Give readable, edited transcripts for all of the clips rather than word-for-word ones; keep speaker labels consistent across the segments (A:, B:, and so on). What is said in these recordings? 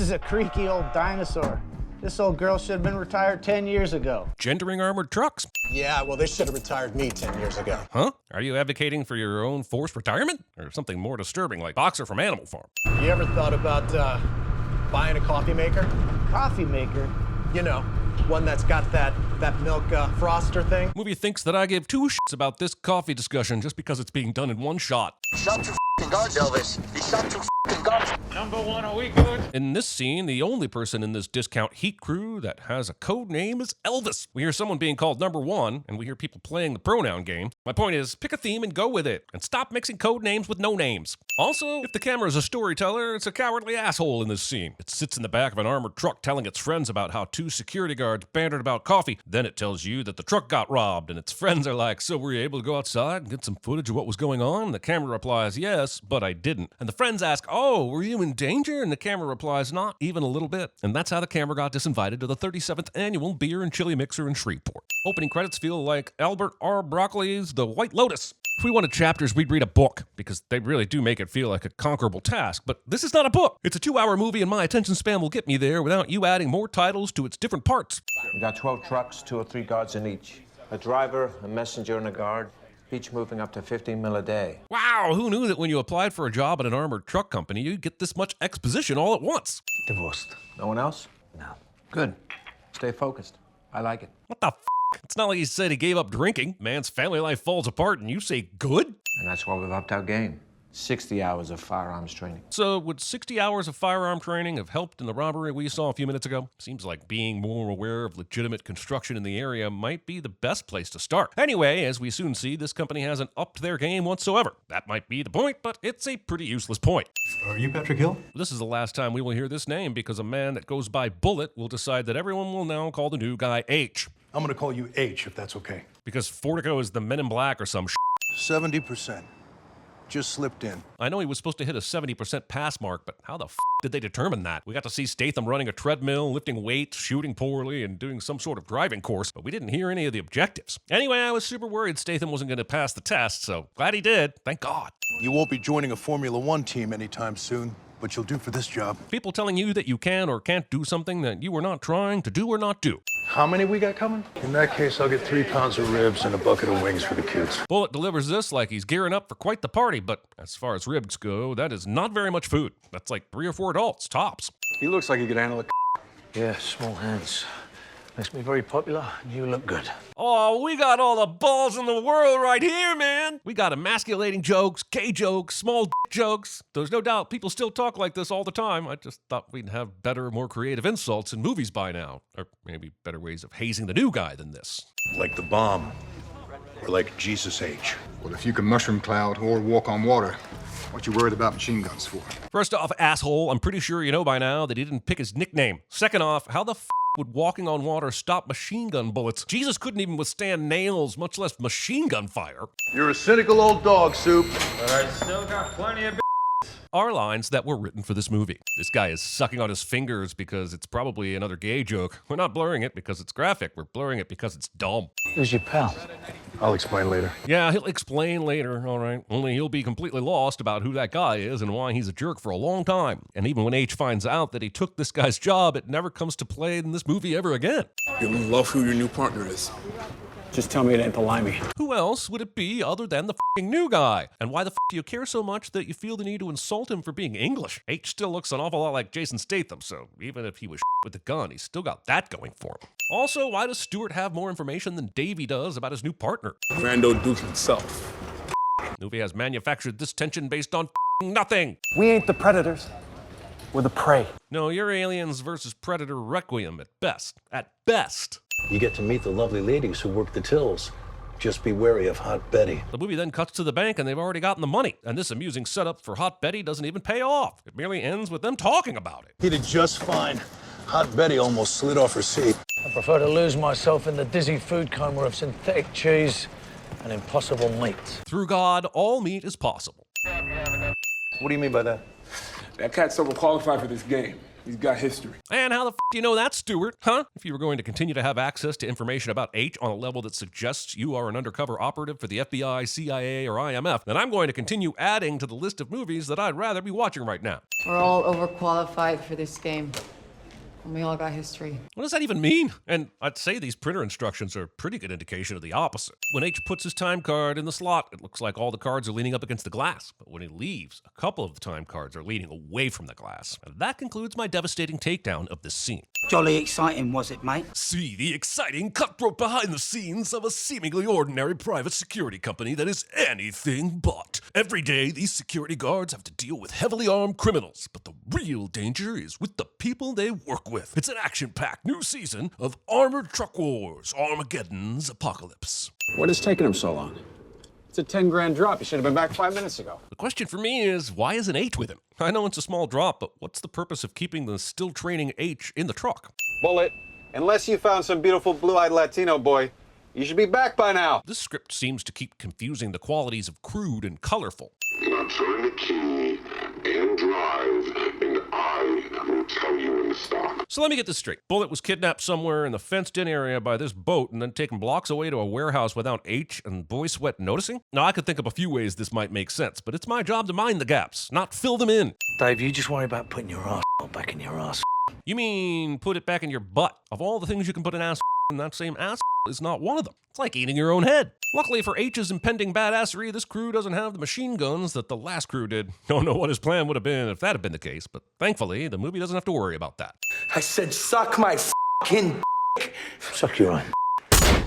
A: is a creaky old dinosaur. This old girl should have been retired 10 years ago.
B: Gendering armored trucks.
C: Yeah, well, they should have retired me 10 years ago.
B: Huh? Are you advocating for your own forced retirement? Or something more disturbing like Boxer from Animal Farm?
C: You ever thought about buying a coffee maker?
A: Coffee maker?
C: You know, one that's got that milk froster thing.
B: Movie thinks that I give two shits about this coffee discussion just because it's being done in one shot.
D: Shot two f***ing guards, Elvis. He shot two f***ing guards.
E: Number one, are we good?
B: In this scene, the only person in this discount heat crew that has a code name is Elvis. We hear someone being called number one, and we hear people playing the pronoun game. My point is, pick a theme and go with it, and stop mixing code names with no names. Also, if the camera is a storyteller, it's a cowardly asshole in this scene. It sits in the back of an armored truck telling its friends about how two security guards bantered about coffee. Then it tells you that the truck got robbed, and its friends are like, so were you able to go outside and get some footage of what was going on? And the camera replies, yes, but I didn't. And the friends ask, oh, were you in danger? And the camera replies, not even a little bit. And that's how the camera got disinvited to the 37th annual Beer and Chili Mixer in Shreveport. Opening credits feel like Albert R. Broccoli's The White Lotus. If we wanted chapters, we'd read a book, because they really do make it feel like a conquerable task. But this is not a book. It's a 2-hour movie, and my attention span will get me there without you adding more titles to its different parts.
F: We got 12 trucks, 2 or 3 guards in each. A driver, a messenger, and a guard, each moving up to 15 mil a day.
B: Wow, who knew that when you applied for a job at an armored truck company, you'd get this much exposition all at once?
F: Divorced. No one else? No. Good. Stay focused. I like it.
B: What the f***? It's not like he said he gave up drinking. Man's family life falls apart and you say good?
F: And that's why we've upped our game. 60 hours of firearms training.
B: So would 60 hours of firearm training have helped in the robbery we saw a few minutes ago? Seems like being more aware of legitimate construction in the area might be the best place to start. Anyway, as we soon see, this company hasn't upped their game whatsoever. That might be the point, but it's a pretty useless point.
G: Are you Patrick Hill?
B: This is the last time we will hear this name because a man that goes by Bullet will decide that everyone will now call the new guy H.
G: I'm gonna call you H, if that's okay.
B: Because Fortico is the Men in Black or some
G: 70%. Just slipped in.
B: I know he was supposed to hit a 70% pass mark, but how the did they determine that? We got to see Statham running a treadmill, lifting weights, shooting poorly, and doing some sort of driving course, but we didn't hear any of the objectives. Anyway, I was super worried Statham wasn't going to pass the test, so glad he did. Thank God.
G: You won't be joining a Formula One team anytime soon, but you'll do for this job.
B: People telling you that you can or can't do something that you were not trying to do or not do.
G: How many we got coming? In that case, I'll get 3 pounds of ribs and a bucket of wings for the kids.
B: Bullet delivers this like he's gearing up for quite the party, but as far as ribs go, that is not very much food. That's like 3 or 4 adults, tops.
G: He looks like he could handle it.
H: Yeah, small hands. Makes me very popular, and you look good.
B: Oh, we got all the balls in the world right here, man. We got emasculating jokes, gay jokes, small dick jokes. There's no doubt people still talk like this all the time. I just thought we'd have better, more creative insults in movies by now. Or maybe better ways of hazing the new guy than this.
G: Like the bomb. Or like Jesus H.
I: Well, if you can mushroom cloud or walk on water, what you worried about machine guns for?
B: First off, asshole, I'm pretty sure you know by now that he didn't pick his nickname. Second off, how the would walking on water stop machine gun bullets? Jesus couldn't even withstand nails, much less machine gun fire.
G: You're a cynical old dog, Soup.
E: But I still got plenty of
B: Are lines that were written for this movie. This guy is sucking on his fingers because it's probably another gay joke. We're not blurring it because it's graphic. We're blurring it because it's dumb.
H: Who's your pal?
G: I'll explain later.
B: Yeah, he'll explain later, all right. Only he'll be completely lost about who that guy is and why he's a jerk for a long time. And even when H finds out that he took this guy's job, it never comes to play in this movie ever again.
J: You'll love who your new partner is.
H: Just tell me it ain't the limey.
B: Who else would it be other than the f***ing new guy? And why the f*** do you care so much that you feel the need to insult him for being English? H still looks an awful lot like Jason Statham, so even if he was with the gun, he's still got that going for him. Also, why does Stewart have more information than Davey does about his new partner?
J: Brando Duke himself.
B: Movie has manufactured this tension based on nothing.
H: We ain't the predators. We're the prey.
B: No, you're Aliens versus Predator Requiem at best. At best.
K: You get to meet the lovely ladies who work the tills. Just be wary of Hot Betty.
B: The movie then cuts to the bank and they've already gotten the money. And this amusing setup for Hot Betty doesn't even pay off. It merely ends with them talking about it.
G: He did just fine. Hot Betty almost slid off her seat.
H: I prefer to lose myself in the dizzy food coma of synthetic cheese and impossible meat.
B: Through God, all meat is possible.
G: What do you mean by that?
J: That cat's overqualified for this game. He's got history.
B: And how the f do you know that, Stewart? Huh? If you were going to continue to have access to information about H on a level that suggests you are an undercover operative for the FBI, CIA, or IMF, then I'm going to continue adding to the list of movies that I'd rather be watching right now.
L: We're all overqualified for this game. And we all got history.
B: What does that even mean? And I'd say these printer instructions are a pretty good indication of the opposite. When H puts his time card in the slot, it looks like all the cards are leaning up against the glass. But when he leaves, a couple of the time cards are leaning away from the glass. And that concludes my devastating takedown of this scene.
M: Jolly exciting, was it, mate?
B: See the exciting cutthroat behind the scenes of a seemingly ordinary private security company that is anything but. Every day, these security guards have to deal with heavily armed criminals, but the real danger is with the people they work with. It's an action-packed new season of Armored Truck Wars, Armageddon's Apocalypse.
N: What is taking him so long? It's a 10 grand drop. You should have been back 5 minutes ago.
B: The question for me is, why isn't H with him? I know it's a small drop, but what's the purpose of keeping the still training H in the truck?
N: Bullet, unless you found some beautiful blue-eyed Latino boy, you should be back by now.
B: This script seems to keep confusing the qualities of crude and colorful.
O: Now turn the key and drive, and I will tell you when to stop.
B: So let me get this straight. Bullet was kidnapped somewhere in the fenced-in area by this boat and then taken blocks away to a warehouse without H and Boy Sweat noticing? Now, I could think of a few ways this might make sense, but it's my job to mind the gaps, not fill them in.
H: Dave, you just worry about putting your ass back in your ass.
B: You mean put it back in your butt? Of all the things you can put an ass in, that same ass is not one of them. It's like eating your own head. Luckily for H's impending badassery, this crew doesn't have the machine guns that the last crew did. Don't know what his plan would have been if that had been the case, but thankfully, the movie doesn't have to worry about that.
M: I said suck my f***ing dick.
H: Suck your own.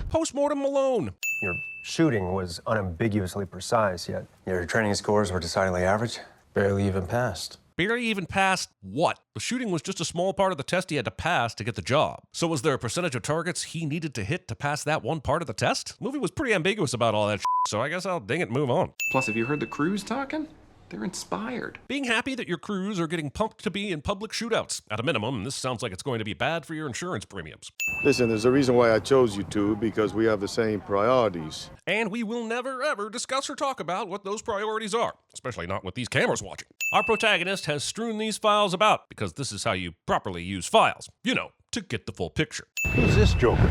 B: Postmortem Malone.
P: Your shooting was unambiguously precise, yet your training scores were decidedly average. Barely even passed.
B: Barely even passed what? The shooting was just a small part of the test he had to pass to get the job. So was there a percentage of targets he needed to hit to pass that one part of the test? The movie was pretty ambiguous about all that so I guess I'll ding it and move on.
Q: Plus, have you heard the crews talking? They're inspired.
B: Being happy that your crews are getting pumped to be in public shootouts. At a minimum, this sounds like it's going to be bad for your insurance premiums.
R: Listen, there's a reason why I chose you two, because we have the same priorities.
B: And we will never, ever discuss or talk about what those priorities are, especially not with these cameras watching. Our protagonist has strewn these files about, because this is how you properly use files. You know, to get the full picture.
G: Who's this joker?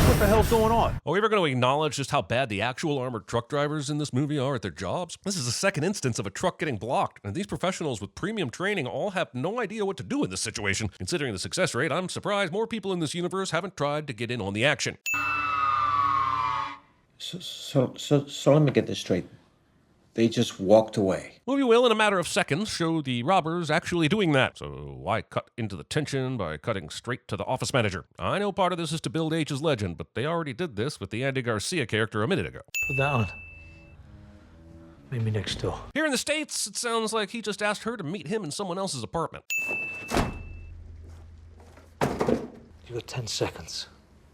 G: What the hell's going on?
B: Are we ever going to acknowledge just how bad the actual armored truck drivers in this movie are at their jobs? This is the second instance of a truck getting blocked, and these professionals with premium training all have no idea what to do in this situation. Considering the success rate, I'm surprised more people in this universe haven't tried to get in on the action.
S: So let me get this straight. They just walked away.
B: Movie will, in a matter of seconds, show the robbers actually doing that. So why cut into the tension by cutting straight to the office manager? I know part of this is to build H's legend, but they already did this with the Andy Garcia character a minute ago.
H: Put that on. Meet me next door.
B: Here in the States, it sounds like he just asked her to meet him in someone else's apartment.
H: You got 10 seconds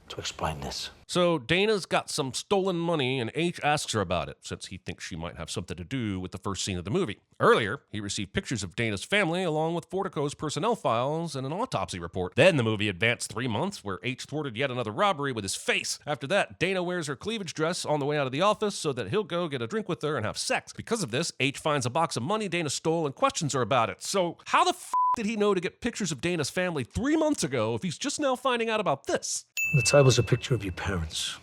H: to explain this.
B: So Dana's got some stolen money, and H asks her about it, since he thinks she might have something to do with the first scene of the movie. Earlier, he received pictures of Dana's family, along with Fortico's personnel files and an autopsy report. Then the movie advanced 3 months, where H thwarted yet another robbery with his face. After that, Dana wears her cleavage dress on the way out of the office so that he'll go get a drink with her and have sex. Because of this, H finds a box of money Dana stole and questions her about it. So how the f*** did he know to get pictures of Dana's family 3 months ago if he's just now finding out about this?
H: On the table's a picture of your parents.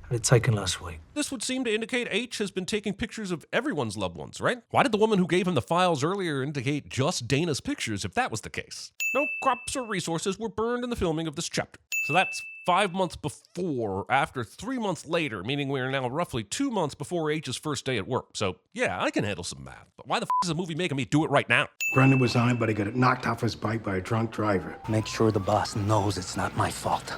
H: Had it taken last week.
B: This would seem to indicate H has been taking pictures of everyone's loved ones, right? Why did the woman who gave him the files earlier indicate just Dana's pictures if that was the case? No crops or resources were burned in the filming of this chapter. So that's 5 months before, after 3 months later, meaning we are now roughly 2 months before H's first day at work. So yeah, I can handle some math, but why the f is the movie making me do it right now?
T: Brendan was on it, but he got it knocked off his bike by a drunk driver.
M: Make sure the boss knows it's not my fault.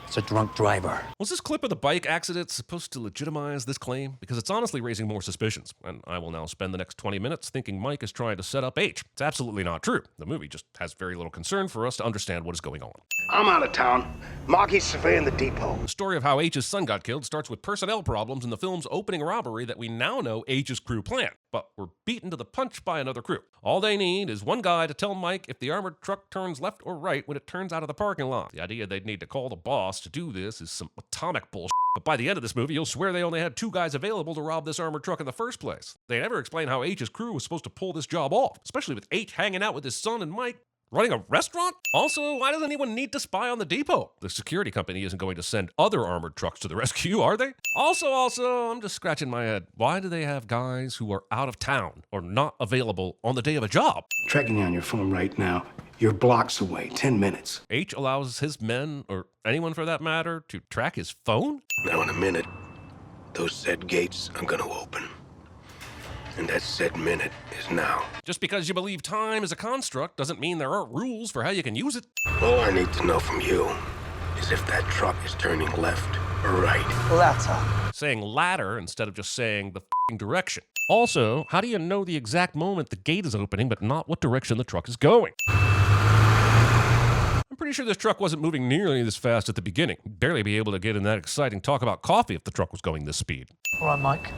M: It's a drunk driver.
B: Was this clip of the bike accident supposed to legitimize this claim? Because it's honestly raising more suspicions, and I will now spend the next 20 minutes thinking Mike is trying to set up H. It's absolutely not true. The movie just has very little concern for us to understand what is going on.
T: I'm out of town. Marky's surveying the depot.
B: The story of how H's son got killed starts with personnel problems in the film's opening robbery that we now know H's crew planned, but were beaten to the punch by another crew. All they need is one guy to tell Mike if the armored truck turns left or right when it turns out of the parking lot. The idea they'd need to call the boss to do this is some atomic bullshit. But by the end of this movie, you'll swear they only had 2 guys available to rob this armored truck in the first place. They never explain how H's crew was supposed to pull this job off, especially with H hanging out with his son and Mike running a restaurant? Also, why does anyone need to spy on the depot? The security company isn't going to send other armored trucks to the rescue, are they? Also, I'm just scratching my head. Why do they have guys who are out of town or not available on the day of a job?
T: Tracking you on your phone right now. You're blocks away, 10 minutes.
B: H allows his men, or anyone for that matter, to track his phone?
G: Now in a minute, those said gates are gonna open. And that said minute is now.
B: Just because you believe time is a construct doesn't mean there aren't rules for how you can use it.
G: All I need to know from you is if that truck is turning left or right.
M: Ladder.
B: Saying ladder instead of just saying the f***ing direction. Also, how do you know the exact moment the gate is opening but not what direction the truck is going? I'm pretty sure this truck wasn't moving nearly this fast at the beginning. You'd barely be able to get in that exciting talk about coffee if the truck was going this speed.
H: All right, Mike.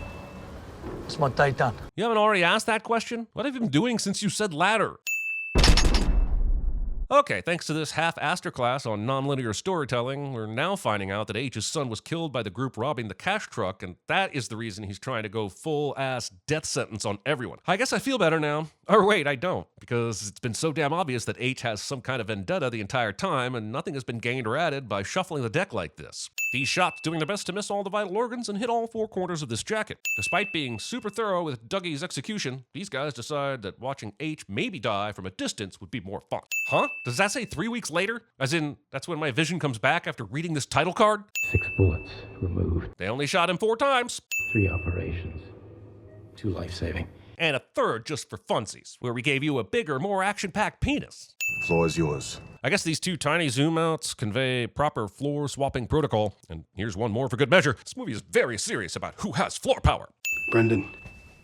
H: It's my day done.
B: You haven't already asked that question? What have you been doing since you said ladder? Okay, thanks to this half-assed class on nonlinear storytelling, we're now finding out that H's son was killed by the group robbing the cash truck, and that is the reason he's trying to go full-ass death sentence on everyone. I guess I feel better now. Or wait, I don't, because it's been so damn obvious that H has some kind of vendetta the entire time, and nothing has been gained or added by shuffling the deck like this. These shots doing their best to miss all the vital organs and hit all four corners of this jacket. Despite being super thorough with Dougie's execution, these guys decide that watching H maybe die from a distance would be more fun. Huh? Does that say 3 weeks later? As in, that's when my vision comes back after reading this title card?
U: 6 bullets removed.
B: They only shot him 4 times.
U: 3 operations. 2 life-saving.
B: And a third just for funsies, where we gave you a bigger, more action-packed penis.
R: Floor is yours.
B: I guess these 2 tiny zoom-outs convey proper floor-swapping protocol. And here's one more for good measure. This movie is very serious about who has floor power.
T: Brendan,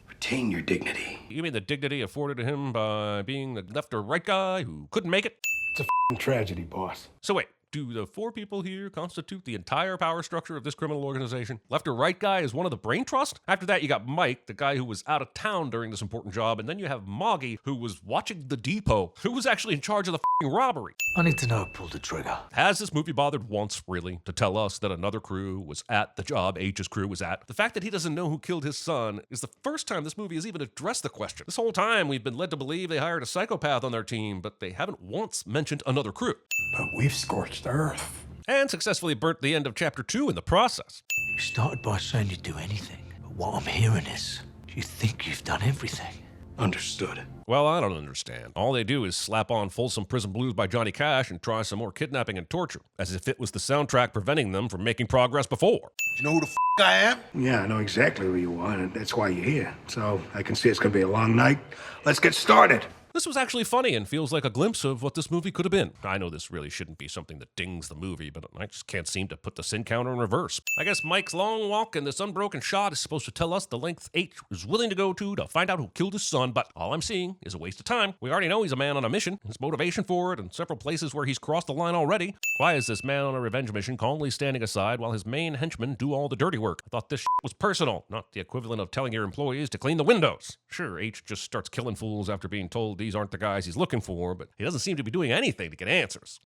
T: retain your dignity.
B: You mean the dignity afforded to him by being the left or right guy who couldn't make it?
T: It's a f***ing tragedy, boss.
B: So wait, do the 4 people here constitute the entire power structure of this criminal organization? Left or right guy is one of the brain trust? After that, you got Mike, the guy who was out of town during this important job, and then you have Moggy, who was watching the depot, who was actually in charge of the f***ing robbery.
H: I need to know who pulled the trigger.
B: Has this movie bothered once, really, to tell us that another crew was at the job H's crew was at? The fact that he doesn't know who killed his son is the first time this movie has even addressed the question. This whole time, we've been led to believe they hired a psychopath on their team, but they haven't once mentioned another crew.
T: But we've scorched earth.
B: And successfully burnt the end of Chapter 2 in the process.
H: You started by saying you'd do anything, but what I'm hearing is you think you've done everything.
T: Understood.
B: Well, I don't understand. All they do is slap on Folsom Prison Blues by Johnny Cash and try some more kidnapping and torture, as if it was the soundtrack preventing them from making progress before.
T: You know who the f*** I am? Yeah, I know exactly who you are, and that's why you're here. So I can see it's gonna be a long night. Let's get started.
B: This was actually funny and feels like a glimpse of what this movie could have been. I know this really shouldn't be something that dings the movie, but I just can't seem to put the sin counter in reverse. I guess Mike's long walk and this unbroken shot is supposed to tell us the lengths H was willing to go to find out who killed his son, but all I'm seeing is a waste of time. We already know he's a man on a mission, his motivation for it, and several places where he's crossed the line already. Why is this man on a revenge mission calmly standing aside while his main henchmen do all the dirty work? I thought this was personal, not the equivalent of telling your employees to clean the windows. Sure, H just starts killing fools after being told these aren't the guys he's looking for, but he doesn't seem to be doing anything to get answers.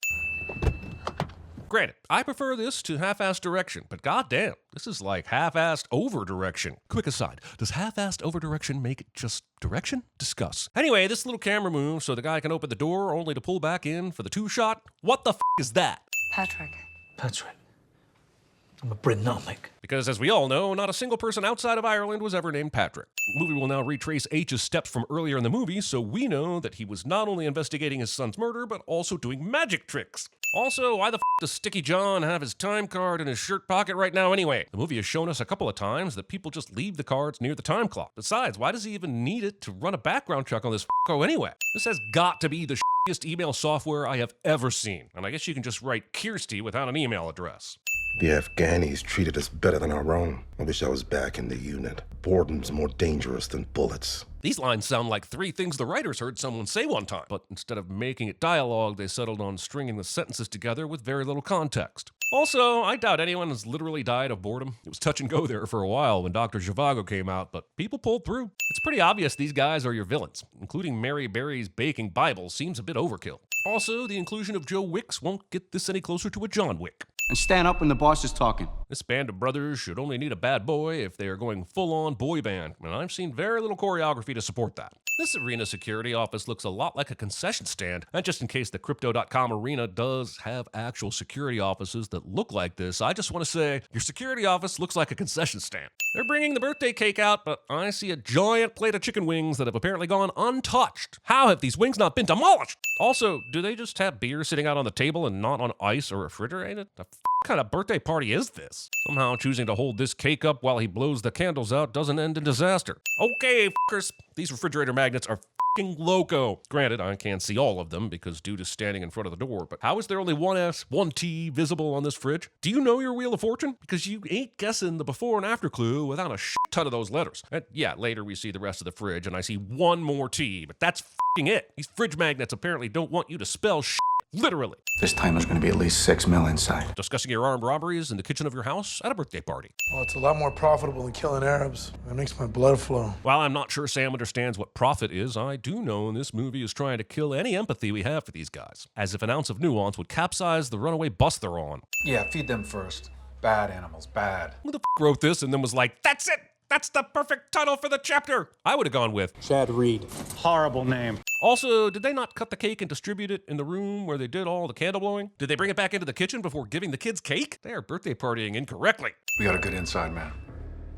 B: Granted, I prefer this to half-assed direction, but goddamn, this is like half-assed over-direction. Quick aside, does half-assed over-direction make it just direction? Discuss. Anyway, this little camera move so the guy can open the door only to pull back in for the 2-shot. What the f*** is that?
L: Patrick.
H: Patrick. I'm a Britannic.
B: Because as we all know, not a single person outside of Ireland was ever named Patrick. The movie will now retrace H's steps from earlier in the movie, so we know that he was not only investigating his son's murder, but also doing magic tricks. Also, why the f*** does Sticky John have his time card in his shirt pocket right now anyway? The movie has shown us a couple of times that people just leave the cards near the time clock. Besides, why does he even need it to run a background check on this f***o anyway? This has got to be the shittiest email software I have ever seen. And I guess you can just write Kirsty without an email address.
V: The Afghanis treated us better than our own. I wish I was back in the unit. Boredom's more dangerous than bullets.
B: These lines sound like 3 things the writers heard someone say one time, but instead of making it dialogue, they settled on stringing the sentences together with very little context. Also, I doubt anyone has literally died of boredom. It was touch and go there for a while when Dr. Zhivago came out, but people pulled through. It's pretty obvious these guys are your villains. Including Mary Berry's baking Bible seems a bit overkill. Also, the inclusion of Joe Wicks won't get this any closer to a John Wick.
W: And stand up when the boss is talking.
B: This band of brothers should only need a bad boy if they are going full-on boy band, and I've seen very little choreography to support that. This arena security office looks a lot like a concession stand. And just in case the Crypto.com arena does have actual security offices that look like this, I just want to say your security office looks like a concession stand. They're bringing the birthday cake out, but I see a giant plate of chicken wings that have apparently gone untouched. How have these wings not been demolished? Also, do they just have beer sitting out on the table and not on ice or refrigerated? The kind of birthday party is this? Somehow choosing to hold this cake up while he blows the candles out doesn't end in disaster. Okay, fuckers, these refrigerator magnets are fucking loco. Granted, I can't see all of them because dude is standing in front of the door, but how is there only one S, one T visible on this fridge? Do you know your Wheel of Fortune? Because you ain't guessing the before and after clue without a shit ton of those letters. And yeah, later we see the rest of the fridge and I see one more T, but that's fucking it. These fridge magnets apparently don't want you to spell shit. Literally.
W: This time there's going to be at least 6 mil inside.
B: Discussing your armed robberies in the kitchen of your house at a birthday party.
H: Well, it's a lot more profitable than killing Arabs. It makes my blood flow.
B: While I'm not sure Sam understands what profit is, I do know this movie is trying to kill any empathy we have for these guys. As if an ounce of nuance would capsize the runaway bus they're on.
A: Yeah, feed them first. Bad animals, bad.
B: Who the f wrote this and then was like, that's it! That's the perfect title for the chapter! I would have gone with
A: Chad Reed. Horrible name.
B: Also, did they not cut the cake and distribute it in the room where they did all the candle blowing? Did they bring it back into the kitchen before giving the kids cake? They are birthday partying incorrectly.
A: We got a good inside man.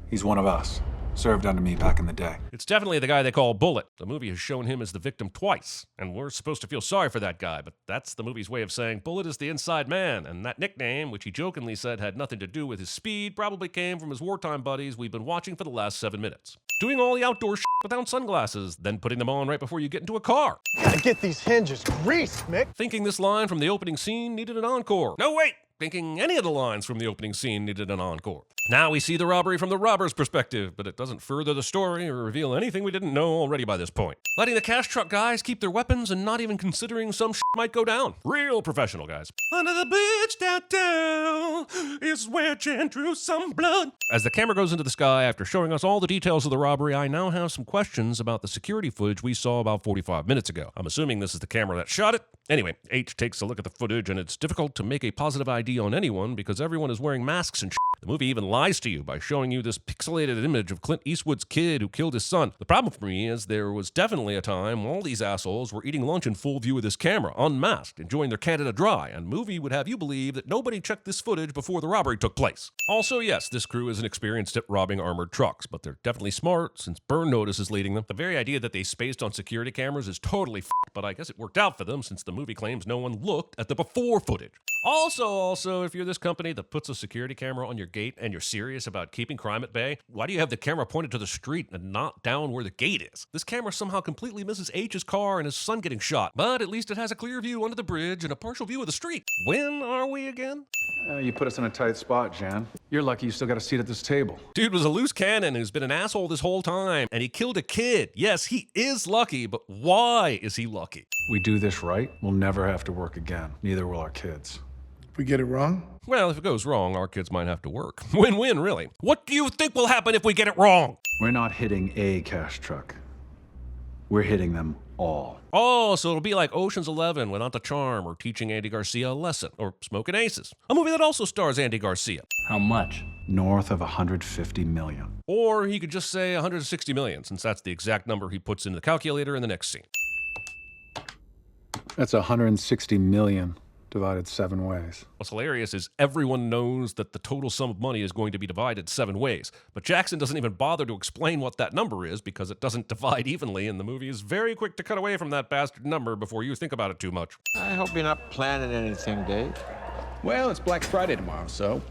A: He's one of us. Served under me back in the day.
B: It's definitely the guy they call Bullet. The movie has shown him as the victim twice, and we're supposed to feel sorry for that guy, but that's the movie's way of saying Bullet is the inside man, and that nickname, which he jokingly said had nothing to do with his speed, probably came from his wartime buddies we've been watching for the last 7 minutes. Doing all the outdoor shit without sunglasses, then putting them on right before you get into a car.
H: Gotta get these hinges greased, Mick.
B: Thinking this line from the opening scene needed an encore. No, wait! Thinking any of the lines from the opening scene needed an encore. Now we see the robbery from the robber's perspective, but it doesn't further the story or reveal anything we didn't know already by this point. Letting the cash truck guys keep their weapons and not even considering some shit might go down. Real professional guys. Under the bridge downtown is where Jen drew some blood. As the camera goes into the sky after showing us all the details of the robbery, I now have some questions about the security footage we saw about 45 minutes ago. I'm assuming this is the camera that shot it. Anyway, H takes a look at the footage and it's difficult to make a positive ID on anyone because everyone is wearing masks and shit. The movie even lies to you by showing you this pixelated image of Clint Eastwood's kid who killed his son. The problem for me is there was definitely a time all these assholes were eating lunch in full view of this camera, unmasked, enjoying their Canada Dry, and movie would have you believe that nobody checked this footage before the robbery took place. Also, yes, this crew isn't experienced at robbing armored trucks, but they're definitely smart since Burn Notice is leading them. The very idea that they spaced on security cameras is totally f***ed, but I guess it worked out for them since the movie claims no one looked at the before footage. Also, if you're this company that puts a security camera on your gate and you're serious about keeping crime at bay, why do you have the camera pointed to the street and not down where the gate is? This camera somehow completely misses H's car and his son getting shot, but at least it has a clear view under the bridge and a partial view of the street. When are we again?
A: You put us in a tight spot, Jan. You're lucky you still got a seat at this table.
B: Dude was a loose cannon who's been an asshole this whole time, and he killed a kid. Yes, he is lucky, but why is he lucky?
A: We do this right, we'll never have to work again. Neither will our kids.
H: If we get it wrong?
B: Well, if it goes wrong, our kids might have to work. Win-win, really. What do you think will happen if we get it wrong?
A: We're not hitting a cash truck. We're hitting them all.
B: Oh, so it'll be like Ocean's 11 without the charm or teaching Andy Garcia a lesson, or Smoking Aces, a movie that also stars Andy Garcia.
U: How much?
A: North of 150 million.
B: Or he could just say 160 million, since that's the exact number he puts in the calculator in the next scene.
A: That's 160 million. Divided 7 ways.
B: What's hilarious is everyone knows that the total sum of money is going to be divided 7 ways, but Jackson doesn't even bother to explain what that number is because it doesn't divide evenly, and the movie is very quick to cut away from that bastard number before you think about it too much.
F: I hope you're not planning anything, Dave.
Q: Well, it's Black Friday tomorrow, so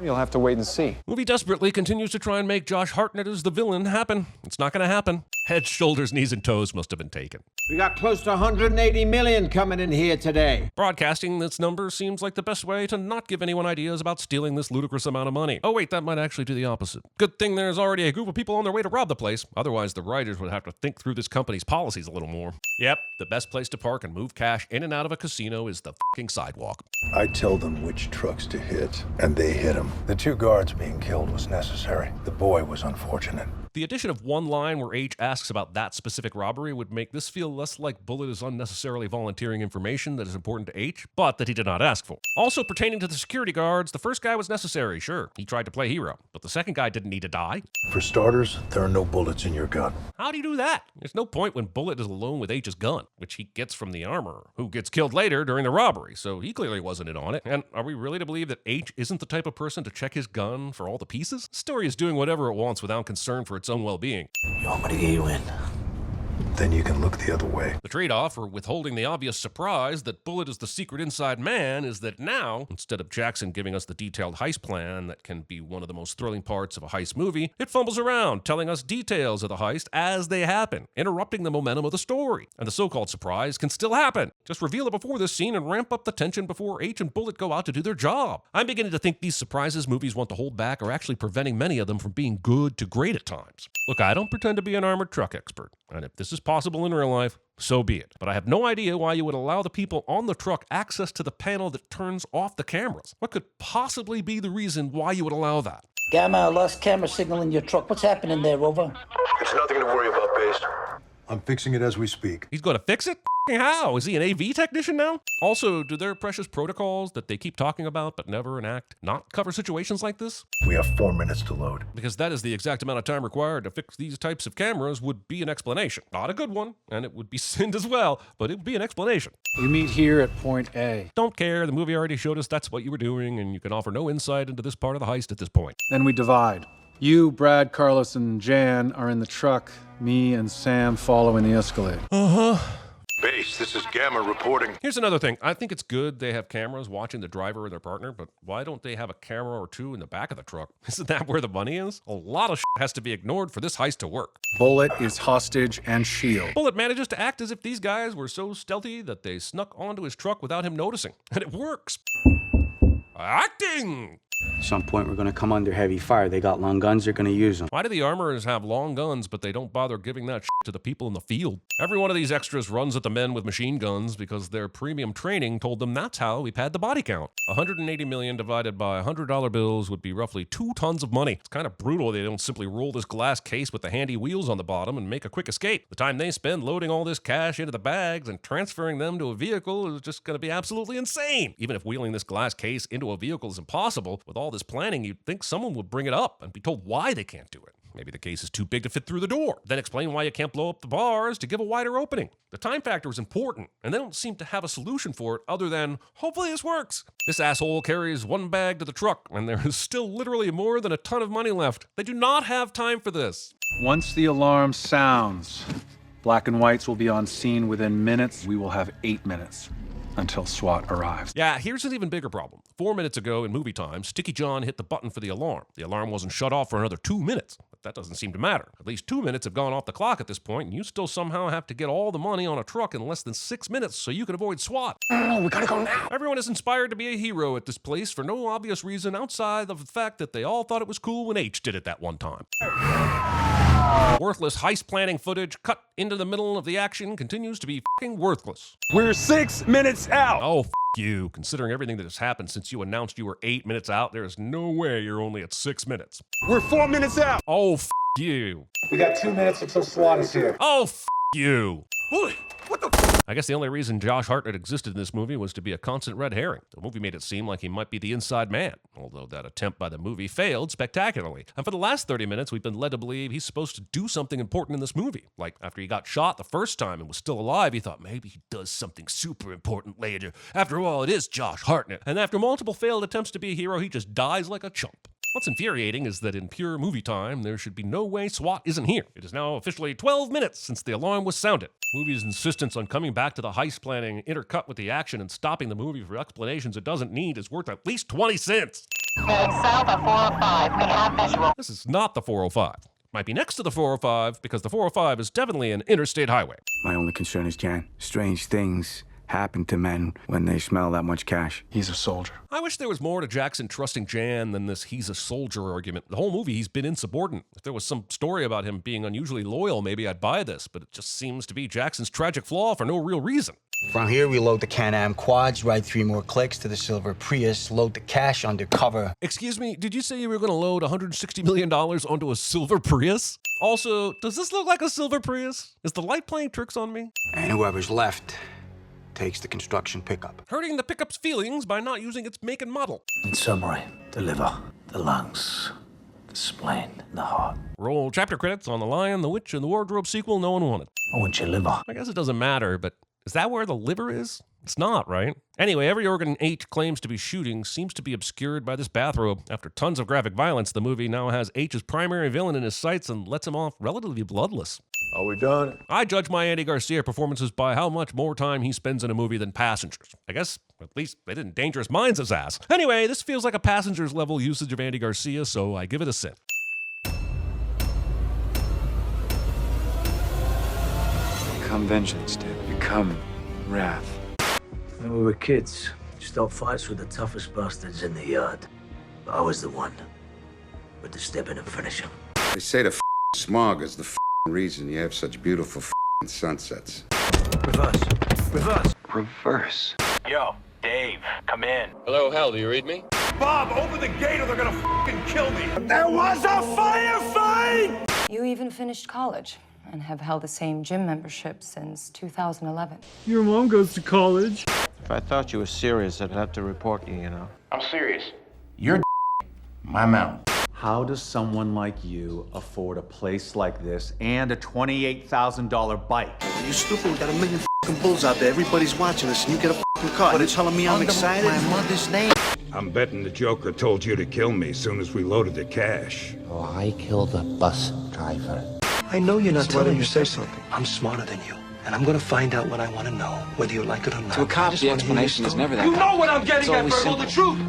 F: You'll have to wait and see.
B: Movie desperately continues to try and make Josh Hartnett as the villain happen. It's not going to happen. Head, shoulders, knees, and toes must have been taken.
S: We got close to 180 million coming in here today.
B: Broadcasting this number seems like the best way to not give anyone ideas about stealing this ludicrous amount of money. Oh wait, that might actually do the opposite. Good thing there's already a group of people on their way to rob the place. Otherwise, the writers would have to think through this company's policies a little more. Yep, the best place to park and move cash in and out of a casino is the fucking sidewalk.
C: I tell them which trucks to hit, and they hit them. The 2 guards being killed was necessary. The boy was unfortunate.
B: The addition of one line where H asks about that specific robbery would make this feel less like Bullet is unnecessarily volunteering information that is important to H, but that he did not ask for. Also pertaining to the security guards, the first guy was necessary, sure. He tried to play hero, but the second guy didn't need to die.
C: For starters, there are no bullets in your gun.
B: How do you do that? There's no point when Bullet is alone with H's gun, which he gets from the armorer, who gets killed later during the robbery, so he clearly wasn't in on it. And are we really to believe that H isn't the type of person to check his gun for all the pieces? The story is doing whatever it wants without concern for its own well-being.
C: You want me to get you in? Then you can look the other way.
B: The trade-off for withholding the obvious surprise that Bullet is the secret inside man is that now, instead of Jackson giving us the detailed heist plan that can be one of the most thrilling parts of a heist movie, it fumbles around, telling us details of the heist as they happen, interrupting the momentum of the story. And the so-called surprise can still happen. Just reveal it before this scene and ramp up the tension before H and Bullet go out to do their job. I'm beginning to think these surprises movies want to hold back are actually preventing many of them from being good to great at times. Look, I don't pretend to be an armored truck expert, and if this is possible in real life, so be it. But I have no idea why you would allow the people on the truck access to the panel that turns off the cameras. What could possibly be the reason why you would allow that?
M: Gamma, I lost camera signal in your truck. What's happening there, over?
C: It's nothing to worry about, Base. I'm fixing it as we speak.
B: He's going to fix it? How? Is he an AV technician now? Also, do their precious protocols that they keep talking about but never enact not cover situations like this?
C: We have 4 minutes to load.
B: Because that is the exact amount of time required to fix these types of cameras would be an explanation. Not a good one, and it would be sinned as well, but it would be an explanation.
A: We meet here at point A.
B: Don't care, the movie already showed us that's what you were doing, and you can offer no insight into this part of the heist at this point.
A: Then we divide. You, Brad, Carlos, and Jan are in the truck. Me and Sam follow in the Escalade.
C: Base, this is Gamma reporting.
B: Here's another thing. I think it's good they have cameras watching the driver or their partner, but why don't they have a camera or two in the back of the truck? Isn't that where the money is? A lot of shit has to be ignored for this heist to work.
A: Bullet is hostage and shield.
B: Bullet manages to act as if these guys were so stealthy that they snuck onto his truck without him noticing. And it works. Acting!
W: At some point, we're gonna come under heavy fire. They got long guns, they're gonna use them.
B: Why do the armorers have long guns, but they don't bother giving that shit to the people in the field? Every one of these extras runs at the men with machine guns because their premium training told them that's how we pad the body count. 180 million divided by $100 bills would be roughly 2 tons of money. It's kind of brutal they don't simply roll this glass case with the handy wheels on the bottom and make a quick escape. The time they spend loading all this cash into the bags and transferring them to a vehicle is just going to be absolutely insane. Even if wheeling this glass case into a vehicle is impossible, with all this planning, you'd think someone would bring it up and be told why they can't do it. Maybe the case is too big to fit through the door. Then explain why you can't blow up the bars to give a wider opening. The time factor is important, and they don't seem to have a solution for it other than, hopefully this works. This asshole carries one bag to the truck, and there is still literally more than a ton of money left. They do not have time for this.
A: Once the alarm sounds, black and whites will be on scene within minutes. We will have 8 minutes until SWAT arrives.
B: Yeah, here's an even bigger problem. 4 minutes ago in movie time, Sticky John hit the button for the alarm. The alarm wasn't shut off for another 2 minutes. But that doesn't seem to matter. At least 2 minutes have gone off the clock at this point, and you still somehow have to get all the money on a truck in less than 6 minutes so you can avoid SWAT.
T: We gotta go now.
B: Everyone is inspired to be a hero at this place for no obvious reason outside of the fact that they all thought it was cool when H did it that one time. Worthless heist planning footage cut into the middle of the action continues to be fucking worthless.
J: We're 6 minutes out.
B: Oh, you. Considering everything that has happened since you announced you were 8 minutes out, there is no way you're only at 6 minutes.
J: We're 4 minutes out.
B: Oh, you.
H: We got 2 minutes until SWAT is here.
B: Oh, you.
J: Bullet, what the
B: I guess the only reason Josh Hartnett existed in this movie was to be a constant red herring. The movie made it seem like he might be the inside man, although that attempt by the movie failed spectacularly. And for the last 30 minutes, we've been led to believe he's supposed to do something important in this movie. Like, after he got shot the first time and was still alive, he thought maybe he does something super important later. After all, it is Josh Hartnett. And after multiple failed attempts to be a hero, he just dies like a chump. What's infuriating is that in pure movie time, there should be no way SWAT isn't here. It is now officially 12 minutes since the alarm was sounded. Movie's insistence on coming back to the heist planning, intercut with the action, and stopping the movie for explanations it doesn't need is worth at least 20 cents.
D: Being south of 405, we have visual.
B: This is not the 405. Might be next to the 405 because the 405 is definitely an interstate highway.
W: My only concern is, Jan, strange things happen to men when they smell that much cash.
A: He's a soldier.
B: I wish there was more to Jackson trusting Jan than this he's a soldier argument. The whole movie, he's been insubordinate. If there was some story about him being unusually loyal, maybe I'd buy this, but it just seems to be Jackson's tragic flaw for no real reason.
M: From here, we load the Can-Am quads, ride 3 more clicks to the silver Prius, load the cash undercover.
B: Excuse me, did you say you were going to load $160 million onto a silver Prius? Also, does this look like a silver Prius? Is the light playing tricks on me?
M: And whoever's left takes the construction pickup.
B: Hurting the pickup's feelings by not using its make and model.
H: In summary, the liver, the lungs, the spleen, the heart.
B: Roll chapter credits on The Lion, the Witch, and the Wardrobe sequel no one wanted.
H: I want your liver.
B: I guess it doesn't matter, but is that where the liver is? It's not, right? Anyway, every organ H claims to be shooting seems to be obscured by this bathrobe. After tons of graphic violence, the movie now has H's primary villain in his sights and lets him off relatively bloodless.
C: Are we done?
B: I judge my Andy Garcia performances by how much more time he spends in a movie than Passengers. I guess at least they didn't Dangerous Minds his ass. Anyway, this feels like a Passengers level usage of Andy Garcia, so I give it a sin.
E: Become vengeance, dude. Become wrath.
H: When we were kids, we start fights with the toughest bastards in the yard. But I was the one with the step in and finish him.
I: They say the smog is the reason you have such beautiful sunsets.
H: Reverse. Reverse.
E: Reverse.
J: Yo, Dave, come in.
K: Hello, Hal, do you read me?
J: Bob, open the gate or they're gonna kill me. There was a firefight!
L: You even finished college and have held the same gym membership since 2011.
X: Your mom goes to college.
F: If I thought you were serious, I'd have to report you, you know.
K: I'm serious.
G: You're my mouth.
A: How does someone like you afford a place like this and a $28,000 bike?
M: You stupid, we got a million bulls out there. Everybody's watching us, and you get a car. You're telling me I'm excited? My mother's name.
I: I'm betting the Joker told you to kill me as soon as we loaded the cash.
M: Oh, I killed a bus driver. I know you're not telling me. Say something. I'm smarter than you, and I'm gonna find out what I want to know, whether you like it or not.
E: To a cop, the explanation is never that.
J: You know what I'm getting at, Virgil, the truth!